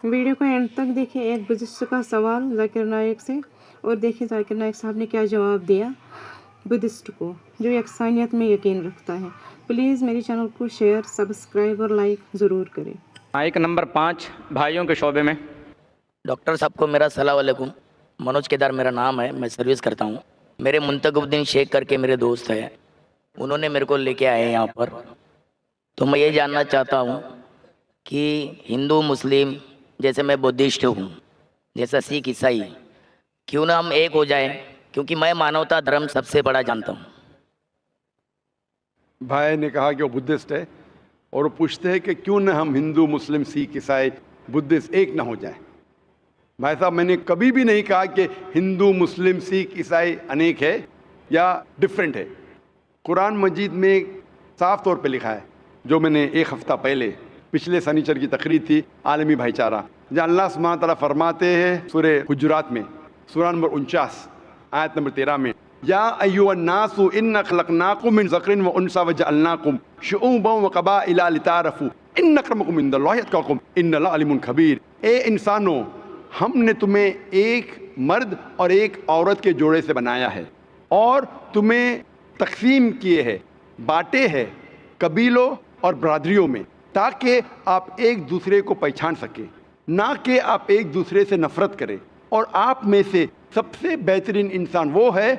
Video को and तक देखिए। एक बुद्धिस्ट का सवाल जाकिर नायक से, और देखिए जाकिर नायक साहब ने क्या जवाब दिया बुद्धिस्ट को जो यकसानियत में यकीन रखता है। प्लीज़ मेरे चैनल को शेयर, सब्सक्राइब और लाइक ज़रूर करें। माइक नंबर 5 भाइयों के शोबे में। डॉक्टर साहब को मेरा सलाम वालेकुम। मनोज केदार मेरा नाम है, मैं सर्विस करता हूँ। मेरे मुंतखबुद्दीन शेख करके मेरे दोस्त हैं, उन्होंने मेरे को लेके आए यहाँ पर। तो मैं ये जानना चाहता हूँ कि हिंदू मुस्लिम, जैसे मैं बुद्धिस्ट हूँ, जैसा सिख ईसाई, क्यों ना हम एक हो जाएं, क्योंकि मैं मानवता धर्म सबसे बड़ा जानता हूँ। भाई ने कहा कि वो बुद्धिस्ट है और वो पूछते हैं कि क्यों ना हम हिंदू मुस्लिम सिख ईसाई बुद्धिस्ट एक ना हो जाए। भाई साहब, मैंने कभी भी नहीं कहा कि हिंदू मुस्लिम सिख ईसाई अनेक है या डिफरेंट है। कुरान मजीद में साफ तौर पे लिखा है, जो मैंने एक हफ्ता पहले पिछले शनिचर की तकरीर थी आलमी भाईचारा, जहाँ अल्लाह सुब्हानहू तआला फरमाते हैं सूरे हुजुरात में, सूरा नंबर 49 आयत नंबर 13 में, या अय्युहन्नासु इन्ना खलकनाकुम मिन ज़करिन व उन्सा व जअलनाकुम शुऊबन व क़बाइला लितारफू इन्न अक्रमकुम इंदल्लाहि अत्क़ाकुम इन्नल्लाह अलीमुन खबीर। ए इंसानों, हमने तुम्हें एक मर्द और एक औरत के जोड़े से बनाया है और तुम्हें तकसीम किए हैं, बांटे हैं कबीलों और बरादरियों में, ताकि आप एक दूसरे को पहचान सकें, ना कि आप एक दूसरे से नफरत करें। और आप में से सबसे बेहतरीन इंसान वो है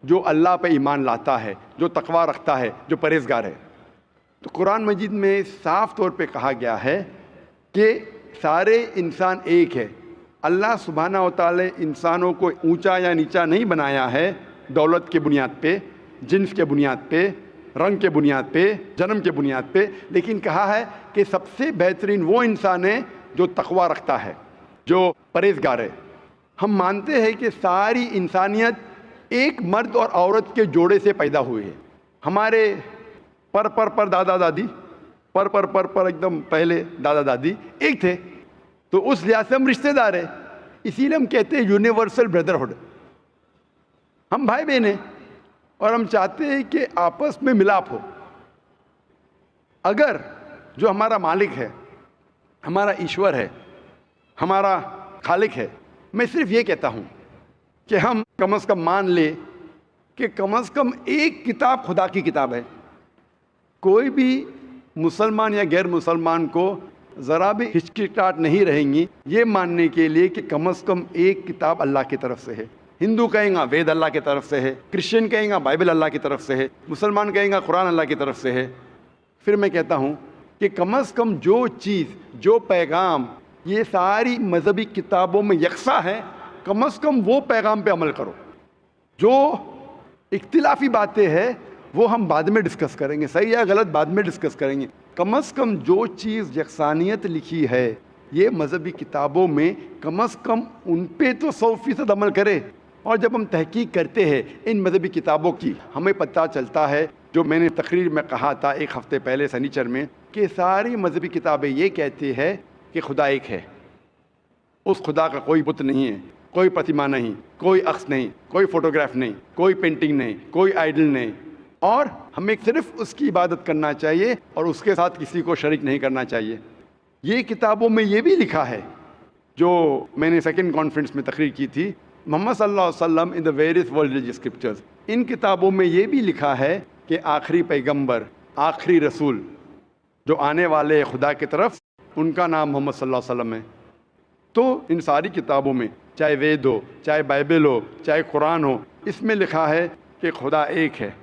जो अल्लाह पे ईमान लाता है, जो तकवा रखता है, जो परहेजगार है। तो कुरान मजीद में साफ तौर पे कहा गया है कि सारे इंसान एक है। अल्लाह सुब्हानहू तआला इंसानों को ऊंचा या नीचा नहीं बनाया है दौलत के बुनियाद पे, जिन्स के बुनियाद पे, रंग के बुनियाद पे, जन्म के बुनियाद पे, लेकिन कहा है कि सबसे बेहतरीन वो इंसान है जो तकवा रखता है, जो परहेजगार है। हम मानते हैं कि सारी इंसानियत एक मर्द और औरत के जोड़े से पैदा हुई है। हमारे पर दादा दादी, पर एकदम पहले दादा दादी एक थे, तो उस लिहाज से हम रिश्तेदार हैं। इसीलिए हम कहते हैं यूनिवर्सल ब्रदरहुड। हम भाई बहन हैं और हम चाहते हैं कि आपस में मिलाप हो। अगर जो हमारा मालिक है, हमारा ईश्वर है, हमारा खालिक है, मैं सिर्फ ये कहता हूँ कि हम कम से कम मान ले कि कम से कम एक किताब खुदा की किताब है। कोई भी मुसलमान या गैर मुसलमान को ज़रा भी हिचकिचाहट नहीं रहेंगी ये मानने के लिए कि कम से कम एक किताब अल्लाह की तरफ से है। हिंदू कहेंगे वेद अल्लाह की तरफ से है, क्रिश्चियन कहेंगे बाइबल अल्लाह की तरफ से है, मुसलमान कहेंगे कुरान अल्लाह की तरफ से है। फिर मैं कहता हूँ कि कम से कम जो चीज़, जो पैगाम ये सारी मजहबी किताबों में यकसा है, कम से कम वो पैगाम पे अमल करो। जो इख्तिलाफी बातें हैं वो हम बाद में डिस्कस करेंगे, सही या गलत बाद में डिस्कस करेंगे। कम से कम जो चीज़ यकसानियत लिखी है ये मजहबी किताबों में, कम से कम उन पे तो 100% अमल करें। और जब हम तहकीक करते हैं इन मजहबी किताबों की, हमें पता चलता है, जो मैंने तकरीर में कहा था एक हफ्ते पहले शनिचर में, कि सारी मजहबी किताबें ये कहती है कि खुदा एक है। उस खुदा का कोई बुत नहीं है, कोई प्रतिमा नहीं, कोई अक्स नहीं, कोई फोटोग्राफ नहीं, कोई पेंटिंग नहीं, कोई आइडल नहीं, और हमें सिर्फ उसकी इबादत करना चाहिए और उसके साथ किसी को शरीक नहीं करना चाहिए। ये किताबों में ये भी लिखा है, जो मैंने सेकंड कॉन्फ्रेंस में तकरीर की थी, मोहम्मद सल्लल्लाहु अलैहि वसल्लम in the various world religious scriptures. इन किताबों में ये भी लिखा है कि आखिरी पैगंबर, आखिरी रसूल जो आने वाले हैं खुदा की तरफ, उनका नाम मोहम्मद सल्लल्लाहु अलैहि वसल्लम है। तो इन सारी किताबों में, चाहे वेद हो, चाहे बाइबल हो, चाहे कुरान हो, इसमें लिखा है कि खुदा एक है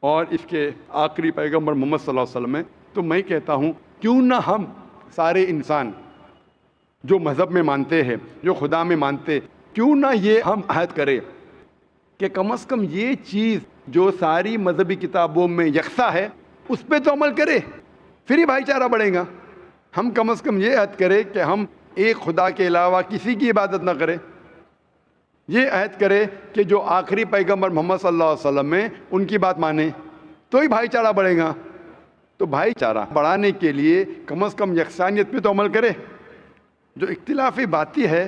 और इसके आखिरी पैगंबर मोहम्मद सल्लल्लाहु अलैहि वसल्लम है। तो मैं कहता हूँ क्यों ना हम सारे इंसान जो मज़हब में मानते हैं, जो खुदा में मानते, क्यों ना ये हम अहद करें कि कम से कम ये चीज़ जो सारी मजहबी किताबों में यकसा है उस पर तो अमल करें, फिर ही भाईचारा बढ़ेगा। हम कम से कम ये अहद करें कि हम एक खुदा के अलावा किसी की इबादत ना करें। ये अहद करें कि जो आखिरी पैगंबर मोहम्मद सल्लल्लाहु अलैहि वसल्लम में उनकी बात माने, तो ही भाईचारा बढ़ेगा। तो भाईचारा बढ़ाने के लिए कम से कम यकसानियत पे तो अमल करें। जो इख्तिलाफी बातें है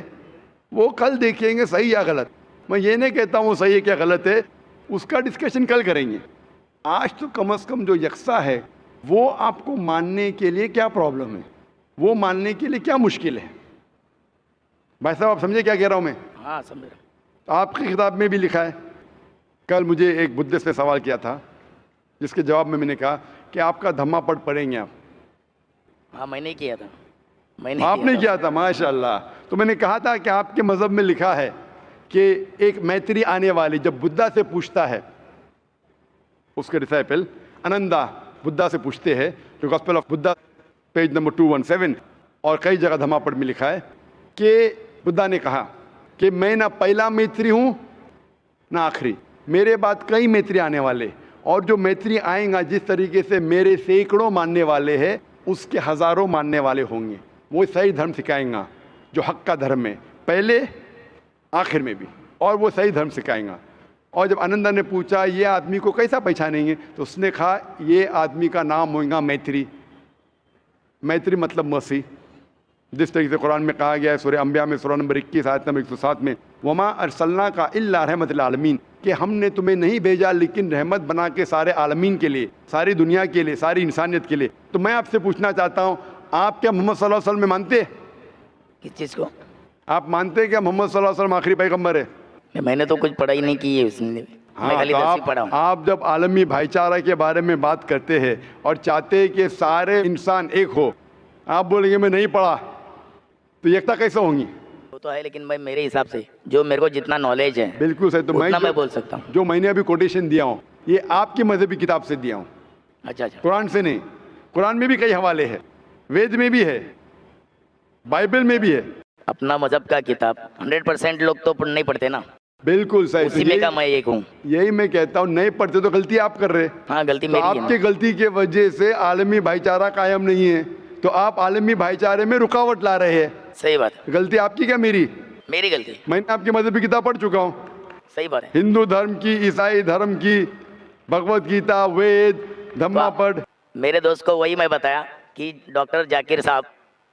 वो कल देखेंगे सही या गलत। मैं ये नहीं कहता हूँ सही है क्या गलत है, उसका डिस्कशन कल करेंगे। आज तो कम से कम जो यकसा है वो आपको मानने के लिए क्या प्रॉब्लम है, वो मानने के लिए क्या मुश्किल है। भाई साहब आप समझे क्या कह रहा हूँ मैं? हाँ समझ रहा हूँ। तो आपकी किताब में भी लिखा है। कल मुझे एक बुद्धिस्ट ने सवाल किया था, जिसके जवाब में मैंने कहा कि आपका धम्मा पढ़ेंगे आप। हाँ मैंने किया था, मैंने आपने किया था, माशाल्लाह। तो मैंने कहा था कि आपके मज़हब में लिखा है कि एक मैत्री आने वाली जब बुद्धा से पूछता है, उसके डिसाइपल अनंदा बुद्धा से पूछते हैं, तो gospel of Buddha page number 217 और कई जगह धम्मापड़ में लिखा है कि बुद्धा ने कहा कि मैं ना पहला मैत्री हूँ ना आखिरी, मेरे बाद कई मैत्री आने वाले, और जो मैत्री आएगा जिस तरीके से मेरे सैकड़ों मानने वाले हैं उसके हज़ारों मानने वाले होंगे। वो सही धर्म सिखाएंगा जो हक का धर्म है, पहले आखिर में भी, और वो सही धर्म सिखाएंगा। और जब आनंदा ने पूछा ये आदमी को कैसा पहचानेंगे, तो उसने कहा ये आदमी का नाम होगा मैत्री। मैत्री मतलब मसीह, जिस तरीके से कुरान में कहा गया है सूरह अंबिया में सूरह नंबर 21 आयत नंबर 107 में, वमा अरसलना का इल्ला रहमतुल आलमीन, कि हमने तुम्हें नहीं भेजा लेकिन रहमत बना के सारे आलमीन के लिए, सारी दुनिया के लिए, सारी इंसानियत के लिए। तो मैं आपसे पूछना चाहता हूँ, आप क्या मोहम्मद सल्लल्लाहु अलैहि वसल्लम में मानते हैं? किस चीज़ को? आप मानते हैं क्या मोहम्मद सल्लल्लाहु अलैहि वसल्लम आखिरी पैगंबर है? मैंने तो कुछ पढ़ाई नहीं की है उसमें, मैं हाँ, खाली तो 10वीं पढ़ा हूँ। आप जब आलमी भाईचारा के बारे में बात करते हैं और चाहते हैं कि सारे इंसान एक हो, आप बोलेंगे मैं नहीं पढ़ा, तो एकता कैसे होंगी? वो तो है, लेकिन मैं मेरे हिसाब से जो मेरे को जितना नॉलेज है बिल्कुल सही। तो मैं बोल सकता हूँ। जो मैंने अभी कोटेशन दिया हूँ ये आपकी मजहबी किताब से दिया हूँ, अच्छा अच्छा। कुरान से नहीं। कुरान में भी कई हवाले हैं, वेद में भी है, बाइबल में भी है। अपना मजहब का किताब 100% लोग तो नहीं पढ़ते ना, बिल्कुल सही। उसी में का मैं एक हूँ। यही मैं कहता हूँ, नहीं पढ़ते तो गलती आप कर रहे हैं। हाँ गलती तो मेरी है आपकी ना। गलती के वजह से आलमी भाईचारा कायम नहीं है, तो आप आलमी भाईचारे में रुकावट ला रहे हैं। सही बात है। गलती आपकी क्या मेरी? मेरी गलती। मैंने आपकी मजहबी किताब पढ़ चुका हूँ, सही बात है। हिंदू धर्म की, ईसाई धर्म की, भगवत गीता, वेद, धम्मापढ़। मेरे दोस्त को वही मैं बताया कि डॉक्टर जाकिर साहब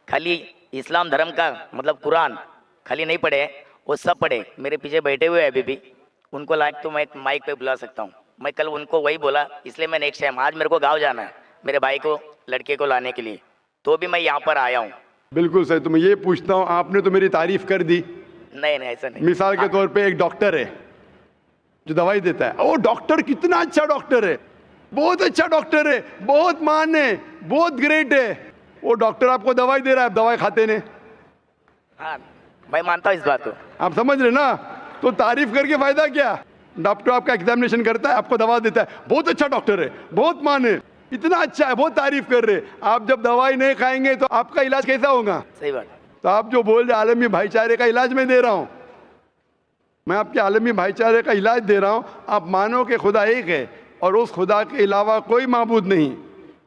खाली इस्लाम धर्म का मतलब कुरान खाली नहीं पढ़े, वो सब पढ़े। मेरे पीछे बैठे हुए हैं अभी भी, उनको लायक तो मैं माइक पे बुला सकता हूँ। मैं कल उनको वही बोला, इसलिए मैं नेक्स्ट टाइम, आज मेरे को गाँव जाना है मेरे भाई को, लड़के को लाने के लिए, तो भी मैं यहाँ पर आया हूँ। बिल्कुल सही। तो मैं ये पूछता हूँ, आपने तो मेरी तारीफ कर दी। नहीं नहीं ऐसा नहीं। मिसाल के तौर पे एक डॉक्टर है जो दवाई देता है, वो डॉक्टर कितना अच्छा डॉक्टर है, बहुत अच्छा डॉक्टर है, बहुत महान है, बहुत ग्रेट है। वो डॉक्टर आपको दवाई दे रहा है, आप दवाई खाते नहीं। हाँ मैं मानता हूँ इस बात को। आप समझ रहे ना? तो तारीफ करके फायदा क्या? डॉक्टर आपका एग्जामिनेशन करता है, आपको दवा देता है, बहुत अच्छा डॉक्टर है, बहुत महान है, इतना अच्छा है, बहुत तारीफ कर रहे। आप जब दवाई नहीं खाएंगे तो आपका इलाज कैसा होगा? सही बात। तो आप जो बोल रहे आलमी भाईचारे का इलाज मैं दे रहा हूँ, मैं आपके आलमी भाईचारे का इलाज दे रहा हूँ। आप मानो कि खुदा एक है और उस खुदा के अलावा कोई माबूद नहीं,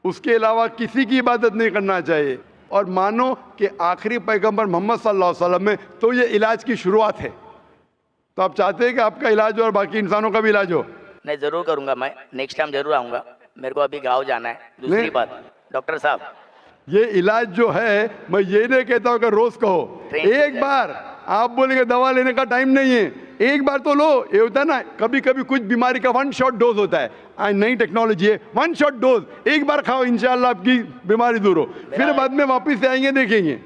उसके अलावा किसी की इबादत नहीं करना चाहिए, और मानो कि आखिरी पैगंबर मोहम्मद सल्लल्लाहु अलैहि वसल्लम में, तो ये इलाज की शुरुआत है। तो आप चाहते हैं कि आपका इलाज हो और बाकी इंसानों का भी इलाज हो? नहीं ज़रूर करूँगा, मैं नेक्स्ट टाइम जरूर आऊँगा। मेरे को अभी गाँव जाना है। दूसरी बात डॉक्टर साहब, ये इलाज जो है, मैं ये नहीं कहता हूँ कि रोज कहो, एक बार आप बोलेंगे दवा लेने का टाइम नहीं है, एक बार तो लो। ये होता है ना, कभी कभी कुछ बीमारी का 1 शॉट डोज होता है, आज नई टेक्नोलॉजी है, 1 शॉट डोज, एक बार खाओ, इंशाल्लाह आपकी बीमारी दूर हो, फिर बाद में वापस से आएंगे देखेंगे।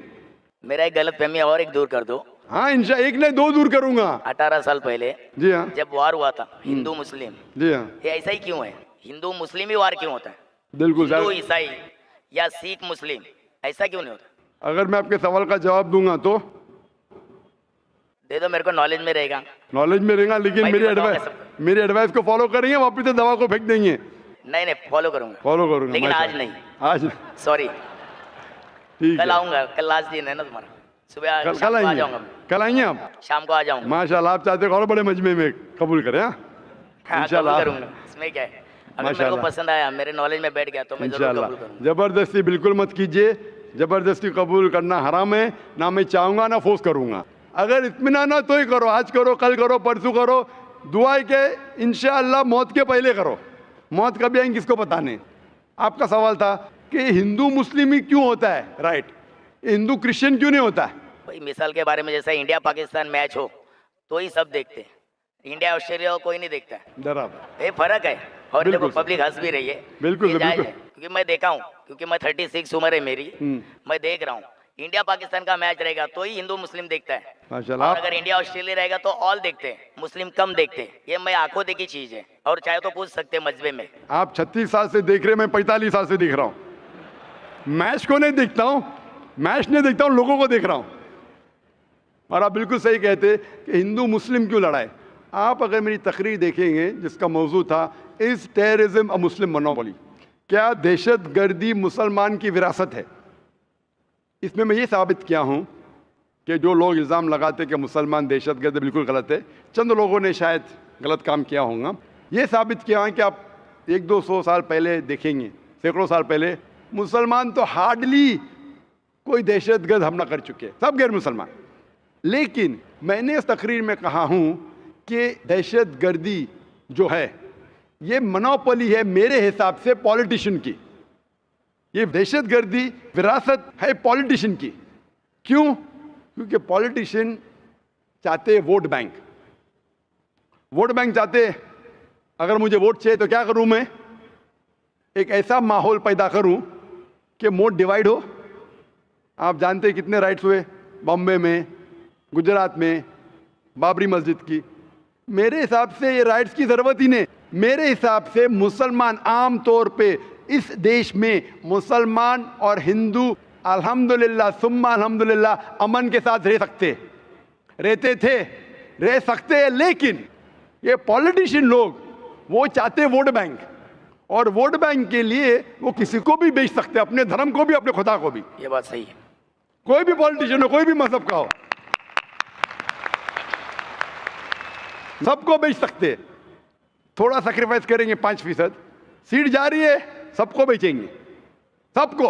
मेरा एक गलत फहमी और एक दूर कर दो। हाँ इंशाल्लाह, एक नहीं 2 दूर करूंगा। 18 साल पहले जी हाँ, जब वार हुआ था हिंदू मुस्लिम, जी हाँ, ये ऐसा ही क्यों है? हिंदू मुस्लिम ही वार क्यों होता है? बिल्कुल हिंदू सर। ईसाई या सिख मुस्लिम ऐसा क्यों नहीं होता? अगर मैं आपके सवाल का जवाब दूंगा तो दे दो, मेरे को नॉलेज में रहेगा। नॉलेज में रहेगा, लेकिन भाई मेरी भी बताओ एडवाइस, मेरी एडवाइस को फॉलो करेंगे, वापस से दवा को फेंक देंगे। नहीं नहीं फॉलो करूंगा, फॉलो करूंगा, लेकिन आज माशाल्लाह। नहीं, आज सॉरी। ठीक कल है, आऊंगा, कल लास्ट दिन है ना तुम्हारा, सुबह कल शाम को आ आएंगे, जाऊंगा मैं। कल आएंगे आप? शाम को आ जाऊंगा। माशाल्लाह, आप चाहते हो और बड़े मजमे में कबूल करें? हाँ हाँ इंशाल्लाह। कबूल करूंगा, इसमें क्या है? अगर मेरे को माशाल्लाह। पसंद आया, मेरे नॉलेज में बैठ गया तो मैं जरूर इंशाल्लाह। कबूल करूंगा। जबरदस्ती बिल्कुल मत कीजिए, जबरदस्ती कबूल करना हराम है, ना मैं चाहूंगा ना फोर्स करूंगा। अगर इत्मीनान ना तो ही करो, आज करो, कल करो, परसों करो, दुआ है कि इंशाअल्लाह मौत के पहले करो। मौत कभी आएंगी किसको पता नहीं। आपका सवाल था कि हिंदू मुस्लिम ही क्यों होता है, राइट, हिंदू क्रिश्चियन क्यों नहीं होता है? भाई मिसाल के बारे में जैसे इंडिया पाकिस्तान मैच हो तो ही सब देखते हैं, इंडिया ऑस्ट्रेलिया को कोई नहीं देखता है, बराबर, ये फर्क है। और देखो बिल्कुल सर। पब्लिक हंस भी रही है, बिल्कुल ये सर, जायज़ बिल्कुल। है, क्योंकि मैं देखा हूँ, क्योंकि मैं 36 उम्र है मेरी, मैं देख रहा हूँ इंडिया पाकिस्तान का मैच रहेगा तो ही हिंदू मुस्लिम देखता है, माशाल्लाह। और अगर इंडिया ऑस्ट्रेलिया रहेगा तो ऑल देखते हैं, मुस्लिम कम देखते हैं। ये मैं आंखों देखी चीज है, और चाहे तो पूछ सकते हैं मजबे में। आप 36 साल से देख रहे, मैं 45 साल से देख रहा हूं। मैच को नहीं देखता हूं, मैच नहीं देखता हूं, लोगों को देख रहा हूं। और आप बिल्कुल सही कहते कि हिंदू मुस्लिम क्यों लड़ाए। आप अगर मेरी तकरीर देखेंगे जिसका मौजू था is terrorism a Muslim monopoly, क्या दहशतगर्दी मुसलमान की विरासत है। इसमें मैं ये साबित किया हूं कि जो लोग इल्ज़ाम लगाते कि मुसलमान दहशतगर्द, बिल्कुल गलत है। चंद लोगों ने शायद गलत काम किया होगा। ये साबित किया है कि आप 100-200 साल पहले देखेंगे, सैकड़ों साल पहले मुसलमान तो हार्डली कोई दहशतगर्द हमला कर चुके, सब गैर मुसलमान। लेकिन मैंने इस तकरीर में कहा हूं कि दहशतगर्दी जो है ये मोनोपोली है मेरे हिसाब से पॉलिटिशियन की। ये दहशतगर्दी विरासत है पॉलिटिशियन की। क्यों? क्योंकि पॉलिटिशियन चाहते वोट बैंक, वोट बैंक चाहते। अगर मुझे वोट चाहिए तो क्या करूं मैं? एक ऐसा माहौल पैदा करूं कि वोट डिवाइड हो। आप जानते हैं कितने राइट्स हुए बॉम्बे में, गुजरात में, बाबरी मस्जिद की। मेरे हिसाब से ये राइट्स की ज़रूरत ही नहीं। मेरे हिसाब से मुसलमान आम तौर पे इस देश में मुसलमान और हिंदू अल्हम्दुलिल्लाह सुम्मा अल्हम्दुलिल्लाह अमन के साथ रह सकते, रहते थे, रह सकते हैं। लेकिन ये पॉलिटिशियन लोग वो चाहते वोट बैंक, और वोट बैंक के लिए वो किसी को भी बेच सकते, अपने धर्म को भी, अपने खुदा को भी। ये बात सही है। कोई भी पॉलिटिशियन हो, कोई भी मजहब का हो, सबको बेच सकते। थोड़ा सैक्रिफाइस करेंगे 5%, सीट जा रही है, सबको बेचेंगे, सबको।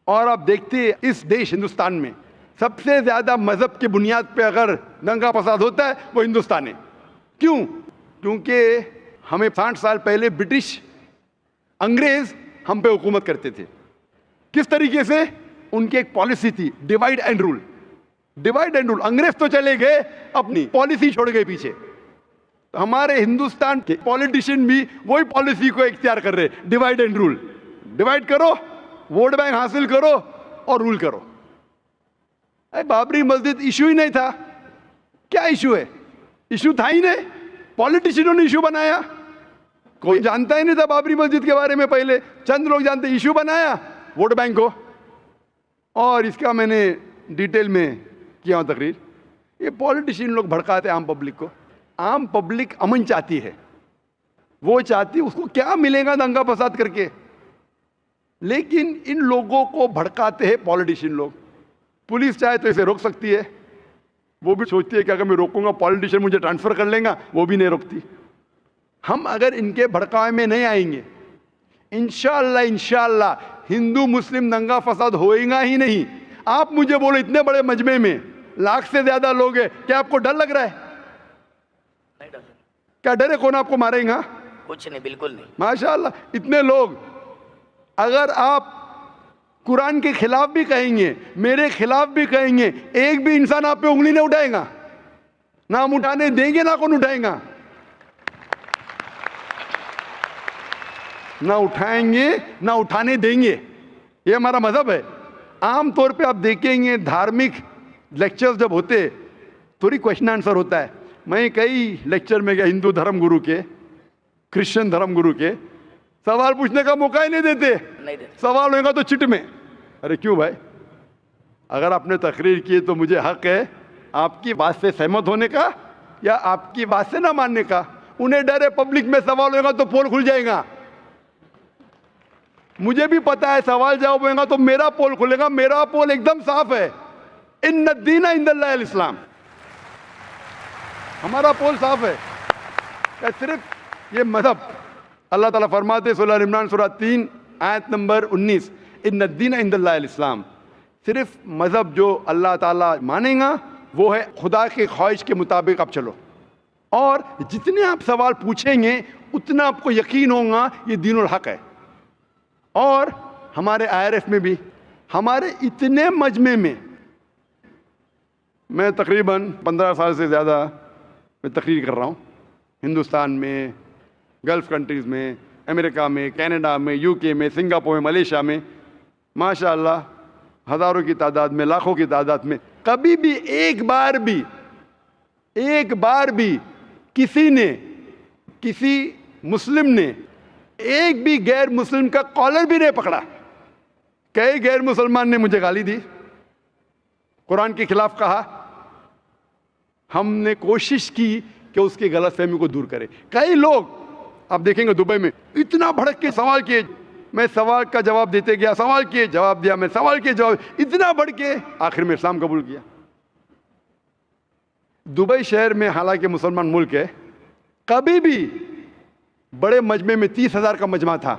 और आप देखते हैं इस देश हिंदुस्तान में सबसे ज्यादा मजहब की बुनियाद पे अगर दंगा फसाद होता है वो हिंदुस्तान है। क्यों? क्योंकि हमें 60 साल पहले ब्रिटिश अंग्रेज हम पे हुकूमत करते थे। किस तरीके से? उनकी एक पॉलिसी थी divide and rule. Divide and rule. अंग्रेज तो चले गए, अपनी पॉलिसी छोड़ गए पीछे। तो हमारे हिंदुस्तान के पॉलिटिशियन भी वही पॉलिसी को इख्तियार कर रहे, डिवाइड एंड रूल। डिवाइड करो, वोट बैंक हासिल करो और रूल करो। बाबरी मस्जिद इशू ही नहीं था। क्या इशू है? इशू था ही नहीं, पॉलिटिशियनों ने इशू बनाया। कोई जानता ही नहीं था बाबरी मस्जिद के बारे में, पहले चंद लोग जानते। इशू बनाया वोट बैंक को, और इसका मैंने डिटेल में किया हूं तकरीर। ये पॉलिटिशियन लोग भड़काते आम पब्लिक को। आम पब्लिक अमन चाहती है, वो चाहती, उसको क्या मिलेगा दंगा फसाद करके। लेकिन इन लोगों को भड़काते हैं पॉलिटिशियन लोग। पुलिस चाहे तो इसे रोक सकती है, वो भी सोचती है कि अगर मैं रोकूंगा पॉलिटिशियन मुझे ट्रांसफर कर लेगा, वो भी नहीं रोकती। हम अगर इनके भड़कावे में नहीं आएंगे, इंशाअल्लाह हिंदू मुस्लिम दंगा फसाद होएगा ही नहीं। आप मुझे बोलो इतने बड़े मजमे में लाख से ज्यादा लोग हैं, क्या आपको डर लग रहा है? नहीं डर। क्या डर है? कौन आपको मारेगा? कुछ नहीं, बिल्कुल नहीं। माशाअल्लाह इतने लोग। अगर आप कुरान के खिलाफ भी कहेंगे, मेरे खिलाफ भी कहेंगे, एक भी इंसान आप पे उंगली नहीं उठाएगा। ना हम उठाने देंगे, ना कौन उठाएगा। ना उठाएंगे, ना उठाने देंगे। ये हमारा मजहब है। आम तौर पे आप देखेंगे धार्मिक लेक्चर्स जब होते, थोड़ी क्वेश्चन आंसर होता है। मैं कई लेक्चर में गया, हिंदू धर्म गुरु के, क्रिश्चियन धर्म गुरु के, सवाल पूछने का मौका ही नहीं देते। नहीं देते। सवाल होगा तो चिट में। अरे क्यों भाई? अगर आपने तकरीर की तो मुझे हक है आपकी बात से सहमत होने का या आपकी बात से ना मानने का। उन्हें डर है पब्लिक में सवाल होगा तो पोल खुल जाएगा। मुझे भी पता है सवाल जवाब होगा तो मेरा पोल खुलेगा। मेरा पोल एकदम साफ है, इन्न दीना इंदल्लाहिल इस्लाम। हमारा पोल साफ है। क्या सिर्फ ये मजहब? अल्लाह ताला फरमाते सूरह इमरान सूरह 3 आयत नंबर 19, इन्न दीना इंदल्लाहिल इस्लाम। सिर्फ मजहब जो अल्लाह ताला मानेगा वो है खुदा के ख्वाहिश के मुताबिक आप चलो। और जितने आप सवाल पूछेंगे उतना आपको यकीन होगा ये दीनुल हक है। और हमारे IRF में भी, हमारे इतने मजमे में, मैं तकरीबन 15 साल से ज़्यादा मैं तकरीर कर रहा हूँ। हिंदुस्तान में, गल्फ़ कंट्रीज़ में, अमेरिका में, कनाडा में, UK में, सिंगापुर में, मलेशिया में। माशाअल्लाह हज़ारों की तादाद में, लाखों की तादाद में, कभी भी एक बार भी किसी ने, किसी मुस्लिम ने एक भी गैर मुस्लिम का कॉलर भी नहीं पकड़ा। कई गैर मुसलमान ने मुझे गाली दी, कुरान के खिलाफ कहा, हमने कोशिश की कि उसकी गलतफहमी को दूर करें। कई लोग आप देखेंगे दुबई में इतना भड़क के सवाल किए, मैं सवाल का जवाब देते गया, सवाल किए जवाब दिया, मैं सवाल किए जवाब, इतना बढ़ के आखिर में इस्लाम कबूल किया। दुबई शहर में हालांकि मुसलमान मुल्क है, कभी भी बड़े मजमे में 30,000 का मजमा था,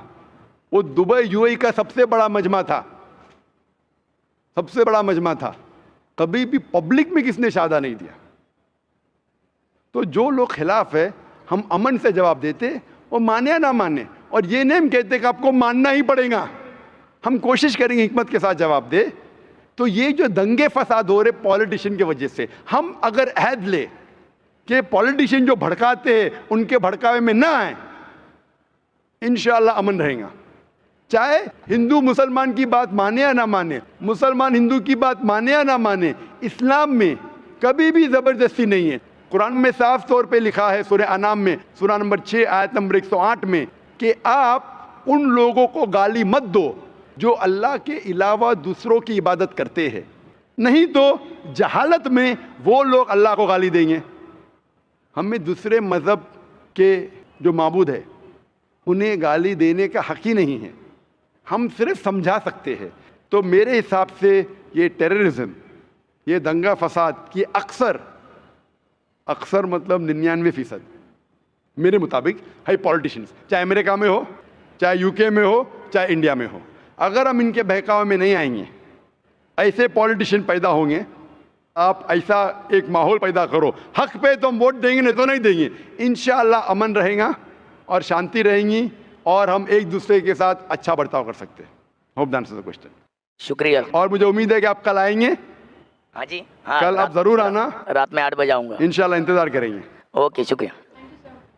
वो दुबई यूएई का सबसे बड़ा मजमा था, सबसे बड़ा मजमा था। कभी भी पब्लिक में किसने शादा नहीं दिया। तो जो लोग खिलाफ है, हम अमन से जवाब देते, वो माने या ना माने, और ये नहीं हम कहते कि आपको मानना ही पड़ेगा, हम कोशिश करेंगे हिकमत के साथ जवाब दे। तो ये जो दंगे फसाद हो रहे पॉलिटिशियन की वजह से, हम अगर अहद ले कि पॉलिटिशियन जो भड़काते हैं उनके भड़कावे में ना आए, इंशाअल्लाह अमन रहेगा। चाहे हिंदू मुसलमान की बात माने या ना माने, मुसलमान हिंदू की बात माने या ना माने, इस्लाम में कभी भी ज़बरदस्ती नहीं है। कुरान में साफ तौर पे लिखा है सूरह अनाम में, सूरह नंबर 6 आयत नंबर 108 में, कि आप उन लोगों को गाली मत दो जो अल्लाह के अलावा दूसरों की इबादत करते हैं, नहीं तो जहालत में वो लोग अल्लाह को गाली देंगे। हमें दूसरे मज़हब के जो माबूद है उन्हें गाली देने का हक़ ही नहीं है, हम सिर्फ समझा सकते हैं। तो मेरे हिसाब से ये टेररिज्म, ये दंगा फसाद की अक्सर मतलब 99% मेरे मुताबिक है पॉलिटिशियंस, चाहे अमेरिका में हो, चाहे यूके में हो, चाहे इंडिया में हो। अगर हम इनके बहकावे में नहीं आएंगे, ऐसे पॉलिटिशियन पैदा होंगे, आप ऐसा एक माहौल पैदा करो, हक पे तो हम वोट देंगे, नहीं तो नहीं देंगे। इंशाअल्लाह अमन रहेगा और शांति रहेंगी और हम एक दूसरे के साथ अच्छा बर्ताव कर सकते हैं। Hope that answers the question. शुक्रिया। और मुझे उम्मीद है कि आप कल आएंगे। हाँ जी, हाँ, कल आप ज़रूर आना, रात में 8 बजे आऊँगा। इंशाअल्लाह इंतज़ार करेंगे। ओके, शुक्रिया।